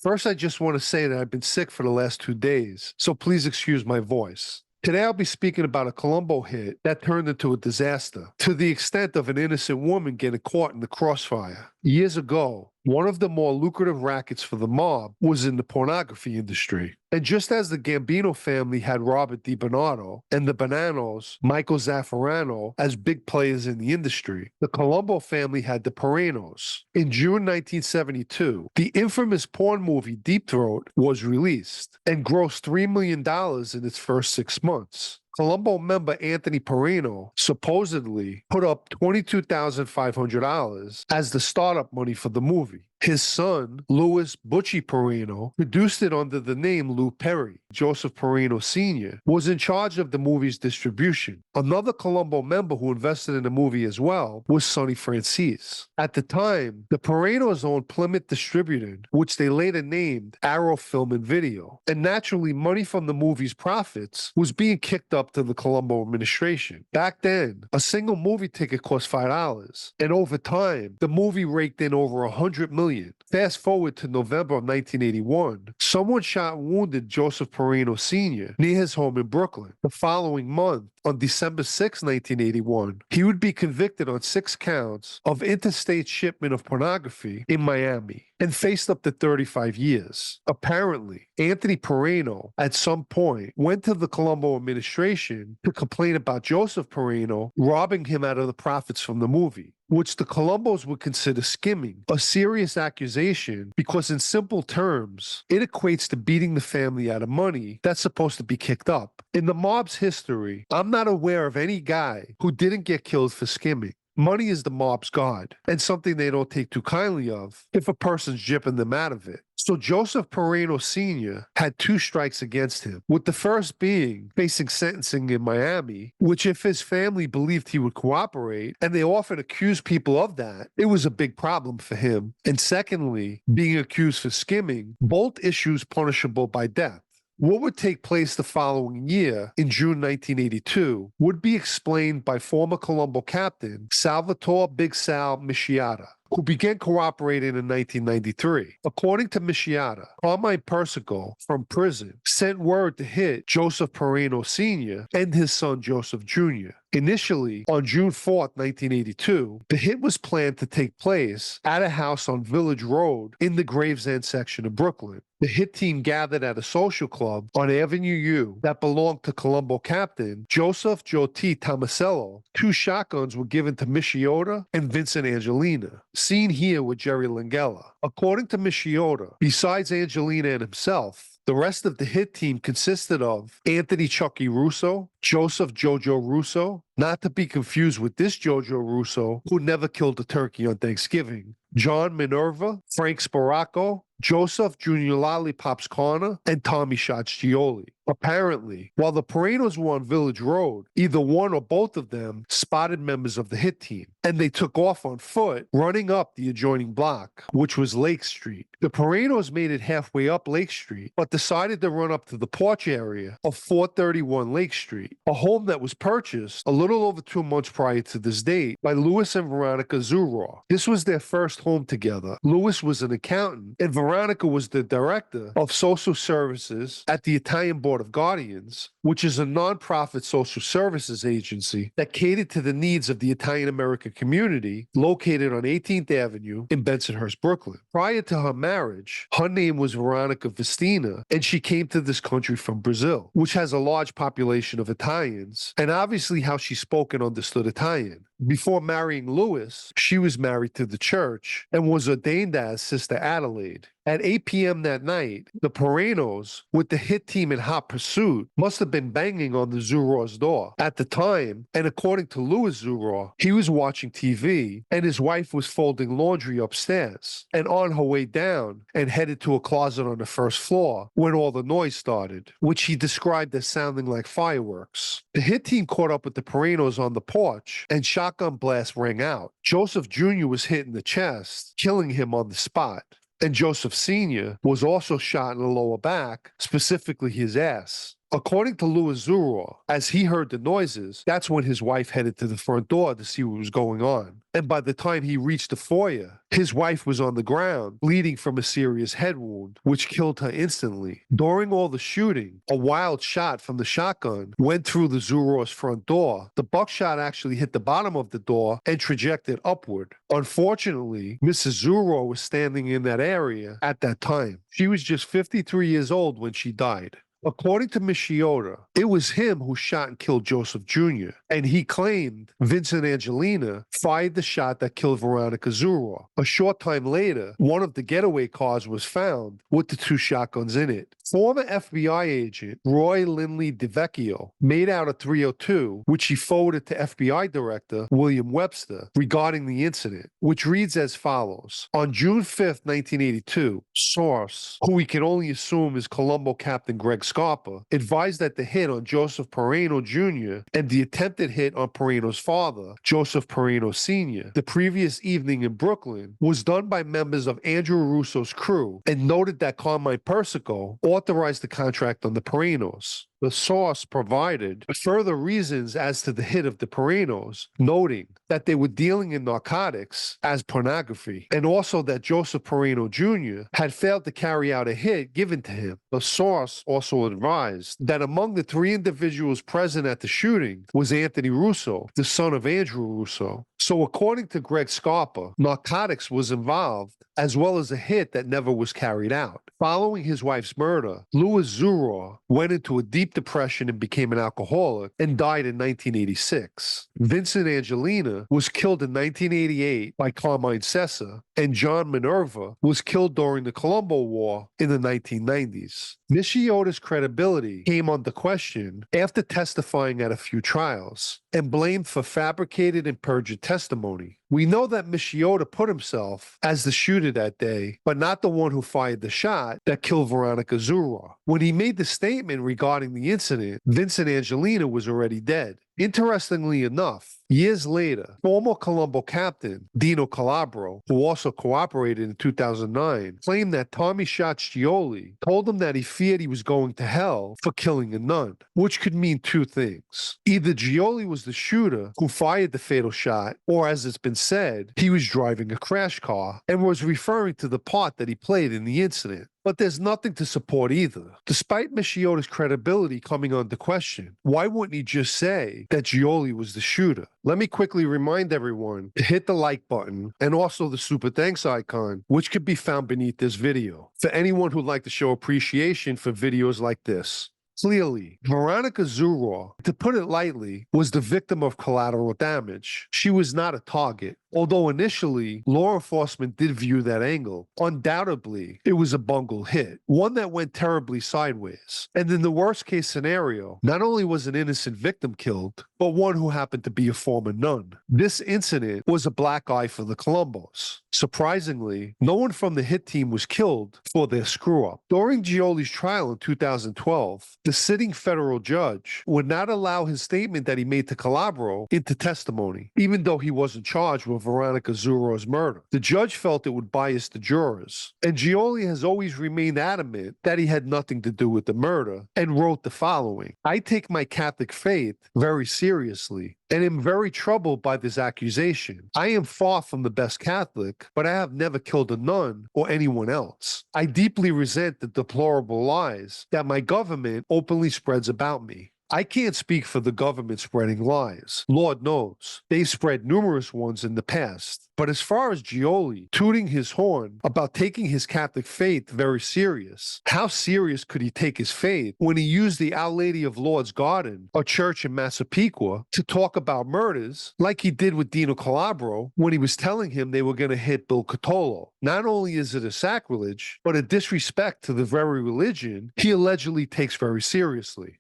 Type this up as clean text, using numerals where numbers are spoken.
First, I just want to say that I've been sick for the last 2 days, so please excuse my voice. Today, I'll be speaking about a Colombo hit that turned into a disaster, to the extent of an innocent woman getting caught in the crossfire. Years ago, one of the more lucrative rackets for the mob was in the pornography industry. And just as the Gambino family had Robert DiBernardo and the Bananos, Michael Zaffarano, as big players in the industry, the Colombo family had the Perainos. In June 1972, the infamous porn movie Deep Throat was released and grossed $3 million in its first 6 months. Colombo member Anthony Peraino supposedly put up $22,500 as the startup money for the movie. His son, Louis Butchie Peraino, produced it under the name Lou Perry. Joseph Peraino Sr. was in charge of the movie's distribution. Another Colombo member who invested in the movie as well was Sonny Francis. At the time, the Perainos owned Plymouth Distributed, which they later named Arrow Film and Video. And naturally, money from the movie's profits was being kicked up to the Colombo administration. Back then, a single movie ticket cost $5, and over time, the movie raked in over $100 million. Fast forward to November of 1981, someone shot and wounded Joseph Peraino Sr. near his home in Brooklyn. The following month, on December 6, 1981, he would be convicted on 6 counts of interstate shipment of pornography in Miami and faced up to 35 years. Apparently, Anthony Peraino, at some point, went to the Colombo administration to complain about Joseph Peraino robbing him out of the profits from the movie, which the Colombos would consider skimming, a serious accusation because in simple terms, it equates to beating the family out of money that's supposed to be kicked up. In the mob's history, I'm not aware of any guy who didn't get killed for skimming. Money is the mob's god, and something they don't take too kindly of if a person's gypping them out of it. So Joseph Peraino Sr. had 2 strikes against him, with the first being facing sentencing in Miami, which if his family believed he would cooperate, and they often accused people of that, it was a big problem for him. And secondly, being accused for skimming, both issues punishable by death. What would take place the following year, in June 1982, would be explained by former Colombo captain Salvatore Big Sal Mischiata, who began cooperating in 1993. According to Mischiata, Carmine Persico from prison sent word to hit Joseph Peraino Sr. and his son Joseph Jr. Initially, on June 4, 1982, the hit was planned to take place at a house on Village Road in the Gravesend section of Brooklyn. The hit team gathered at a social club on Avenue U that belonged to Colombo captain Joseph Joe T. Tomasello. 2 shotguns were given to Mischiota and Vincent Angelina, seen here with Jerry Langella. According to Mischiota, besides Angelina and himself, the rest of the hit team consisted of Anthony Chucky Russo, Joseph Jojo Russo, not to be confused with this Jojo Russo, who never killed a turkey on Thanksgiving, John Minerva, Frank Sparacco, Joseph Jr. Lollipops Corner, and Tommy Shachgioli. Apparently, while the Perainos were on Village Road, either one or both of them spotted members of the hit team, and they took off on foot, running up the adjoining block, which was Lake Street. The Perainos made it halfway up Lake Street, but decided to run up to the porch area of 431 Lake Street, a home that was purchased a little over 2 months prior to this date by Louis and Veronica Zura. This was their first home together. Louis was an accountant, and Veronica was the director of social services at the Italian Board of Guardians, which is a nonprofit social services agency that catered to the needs of the Italian-American community located on 18th Avenue in Bensonhurst, Brooklyn. Prior to her marriage, her name was Veronica Vestina, and she came to this country from Brazil, which has a large population of Italians, and obviously how she spoke and understood Italian. Before marrying Louis, she was married to the church and was ordained as Sister Adelaide. At 8 p.m. that night, the Perainos, with the hit team in hot pursuit, must have been banging on the Zura's door. At the time, and according to Louis Zura, he was watching TV and his wife was folding laundry upstairs and on her way down and headed to a closet on the first floor when all the noise started, which he described as sounding like fireworks. The hit team caught up with the Perainos on the porch and shotgun blasts rang out. Joseph Jr. was hit in the chest, killing him on the spot. And Joseph Sr. was also shot in the lower back, specifically his ass. According to Louis Zura, as he heard the noises, that's when his wife headed to the front door to see what was going on. And by the time he reached the foyer, his wife was on the ground, bleeding from a serious head wound, which killed her instantly. During all the shooting, a wild shot from the shotgun went through the Zura's front door. The buckshot actually hit the bottom of the door and trajected upward. Unfortunately, Mrs. Zura was standing in that area at that time. She was just 53 years old when she died. According to Michiota, it was him who shot and killed Joseph Jr., and he claimed Vincent Angelina fired the shot that killed Veronica Zura. A short time later, one of the getaway cars was found with the two shotguns in it. Former FBI agent Roy Lindley DeVecchio made out a 302, which he forwarded to FBI Director William Webster regarding the incident, which reads as follows. On June 5th, 1982, source, who we can only assume is Colombo Captain Greg Scarpa, advised that the hit on Joseph Peraino Jr. and the attempted hit on Peraino's father, Joseph Peraino Sr., the previous evening in Brooklyn, was done by members of Andrew Russo's crew, and noted that Carmine Persico authorized the contract on the Perainos. The source provided further reasons as to the hit of the Perainos, noting that they were dealing in narcotics as pornography, and also that Joseph Peraino Jr. had failed to carry out a hit given to him. The source also advised that among the three individuals present at the shooting was Anthony Russo, the son of Andrew Russo. So according to Greg Scarpa, narcotics was involved, as well as a hit that never was carried out. Following his wife's murder, Louis Zura went into a deep depression and became an alcoholic and died in 1986. Vincent Angelina was killed in 1988 by Carmine Sessa, and John Minerva was killed during the Colombo War in the 1990s. Michiota's credibility came under question after testifying at a few trials and blamed for fabricated and perjured testimony. We know that Michiota put himself as the shooter that day, but not the one who fired the shot that killed Veronica Zura. When he made the statement regarding the incident, Vincent Angelina was already dead. Interestingly enough, years later, former Colombo captain Dino Calabro, who also cooperated in 2009, claimed that Tommy Scioli told him that he feared he was going to hell for killing a nun, which could mean two things. Either Gioli was the shooter who fired the fatal shot, or as it's been said, he was driving a crash car and was referring to the part that he played in the incident. But there's nothing to support either. Despite Michiota's credibility coming under question, why wouldn't he just say that Gioli was the shooter? Let me quickly remind everyone to hit the like button and also the super thanks icon, which could be found beneath this video, for anyone who'd like to show appreciation for videos like this. Clearly, Veronica Zura, to put it lightly, was the victim of collateral damage. She was not a target. Although initially, law enforcement did view that angle. Undoubtedly, it was a bungled hit, one that went terribly sideways. And in the worst case scenario, not only was an innocent victim killed, but one who happened to be a former nun. This incident was a black eye for the Colombos. Surprisingly, no one from the hit team was killed for their screw-up. During Gioli's trial in 2012, the sitting federal judge would not allow his statement that he made to Calabro into testimony, even though he wasn't charged with Veronica Zura's murder. The judge felt it would bias the jurors, and Gioli has always remained adamant that he had nothing to do with the murder, and wrote the following: I take my Catholic faith very seriously and am very troubled by this accusation. I am far from the best Catholic, but I have never killed a nun or anyone else. I deeply resent the deplorable lies that my government openly spreads about me. I can't speak for the government spreading lies. Lord knows, they spread numerous ones in the past. But as far as Gioli tooting his horn about taking his Catholic faith very serious, how serious could he take his faith when he used the Our Lady of Lourdes Garden, a church in Massapequa, to talk about murders like he did with Dino Calabro when he was telling him they were going to hit Bill Cotolo? Not only is it a sacrilege, but a disrespect to the very religion he allegedly takes very seriously.